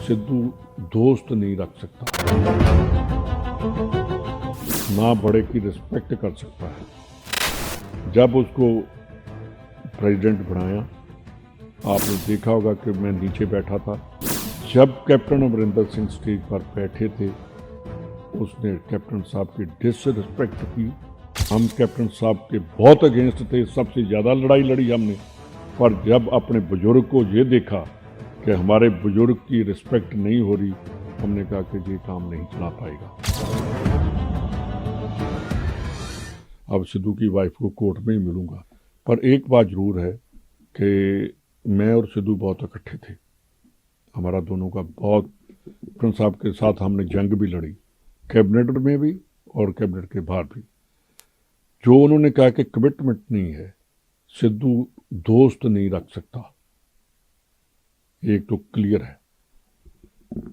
सिद्धू दोस्त नहीं रख सकता, ना बड़े की रिस्पेक्ट कर सकता है। जब उसको प्रेसिडेंट बनाया, आपने देखा होगा कि मैं नीचे बैठा था। जब कैप्टन अमरिंदर सिंह स्टेज पर बैठे थे, उसने कैप्टन साहब की डिसरिस्पेक्ट की। हम कैप्टन साहब के बहुत अगेंस्ट थे, सबसे ज़्यादा लड़ाई लड़ी हमने। पर जब अपने बुजुर्ग को ये देखा कि हमारे बुजुर्ग की रिस्पेक्ट नहीं हो रही, हमने कहा कि ये काम नहीं चला पाएगा। अब सिद्धू की वाइफ को कोर्ट में ही मिलूंगा, पर एक बात जरूर है कि मैं और सिद्धू बहुत इकट्ठे थे। हमारा दोनों का बहुत, कैप्टन साहब के साथ हमने जंग भी लड़ी, कैबिनेट में भी और कैबिनेट के बाहर भी। जो उन्होंने कहा कि कमिटमेंट नहीं है, सिद्धू दोस्त नहीं रख सकता, एक तो क्लियर है।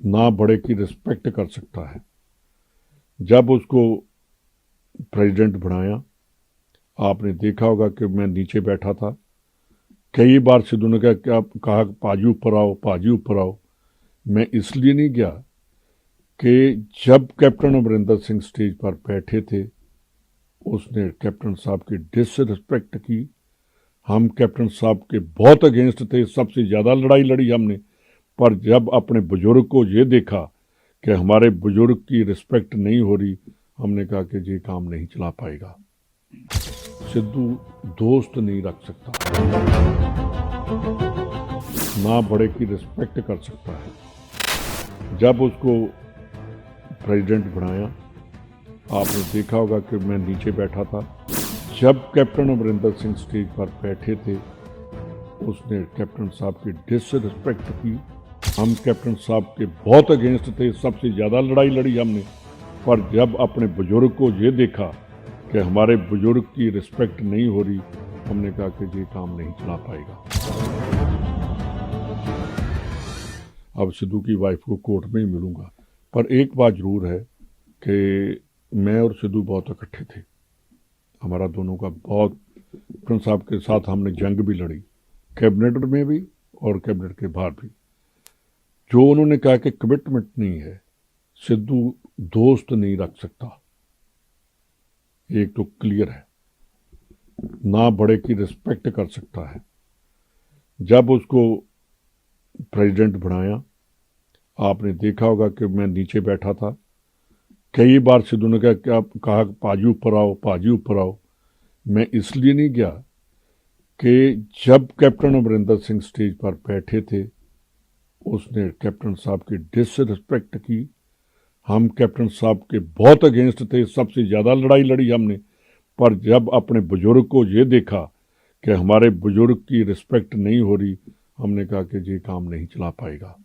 ना बड़े की रिस्पेक्ट कर सकता है। जब उसको प्रेसिडेंट बनाया, आपने देखा होगा कि मैं नीचे बैठा था। कई बार सिद्धू ने कहा पाजी ऊपर आओ, पाजी ऊपर आओ। मैं इसलिए नहीं गया कि जब कैप्टन अमरिंदर सिंह स्टेज पर बैठे थे, उसने कैप्टन साहब की डिसरिस्पेक्ट की। हम कैप्टन साहब के बहुत अगेंस्ट थे, सबसे ज़्यादा लड़ाई लड़ी हमने। पर जब अपने बुजुर्ग को ये देखा कि हमारे बुजुर्ग की रिस्पेक्ट नहीं हो रही, हमने कहा कि ये काम नहीं चला पाएगा। सिद्धू दोस्त नहीं रख सकता, ना बड़े की रिस्पेक्ट कर सकता है। जब उसको प्रेसिडेंट बनाया, आपने देखा होगा कि मैं नीचे बैठा था। जब कैप्टन अमरिंदर सिंह स्टेज पर बैठे थे, उसने कैप्टन साहब की डिसरिस्पेक्ट की। हम कैप्टन साहब के बहुत अगेंस्ट थे, सबसे ज़्यादा लड़ाई लड़ी हमने। पर जब अपने बुजुर्ग को ये देखा कि हमारे बुजुर्ग की रिस्पेक्ट नहीं हो रही, हमने कहा कि ये काम नहीं चला पाएगा। अब सिद्धू की वाइफ को कोर्ट में ही मिलूंगा, पर एक बात जरूर है कि मैं और सिद्धू बहुत इकट्ठे थे। हमारा दोनों का बहुत, कैप्टन साहब के साथ हमने जंग भी लड़ी, कैबिनेट में भी और कैबिनेट के बाहर भी। जो उन्होंने कहा कि कमिटमेंट नहीं है, सिद्धू दोस्त नहीं रख सकता, एक तो क्लियर है। ना बड़े की रिस्पेक्ट कर सकता है। जब उसको प्रेसिडेंट बनाया, आपने देखा होगा कि मैं नीचे बैठा था। कई बार सिद्धू ने कहा पाजी ऊपर आओ, पाजी ऊपर आओ। मैं इसलिए नहीं गया कि जब कैप्टन अमरिंदर सिंह स्टेज पर बैठे थे, उसने कैप्टन साहब की डिसरिस्पेक्ट की। हम कैप्टन साहब के बहुत अगेंस्ट थे, सबसे ज़्यादा लड़ाई लड़ी हमने। पर जब अपने बुजुर्ग को ये देखा कि हमारे बुजुर्ग की रिस्पेक्ट नहीं हो रही, हमने कहा कि ये काम नहीं चला पाएगा।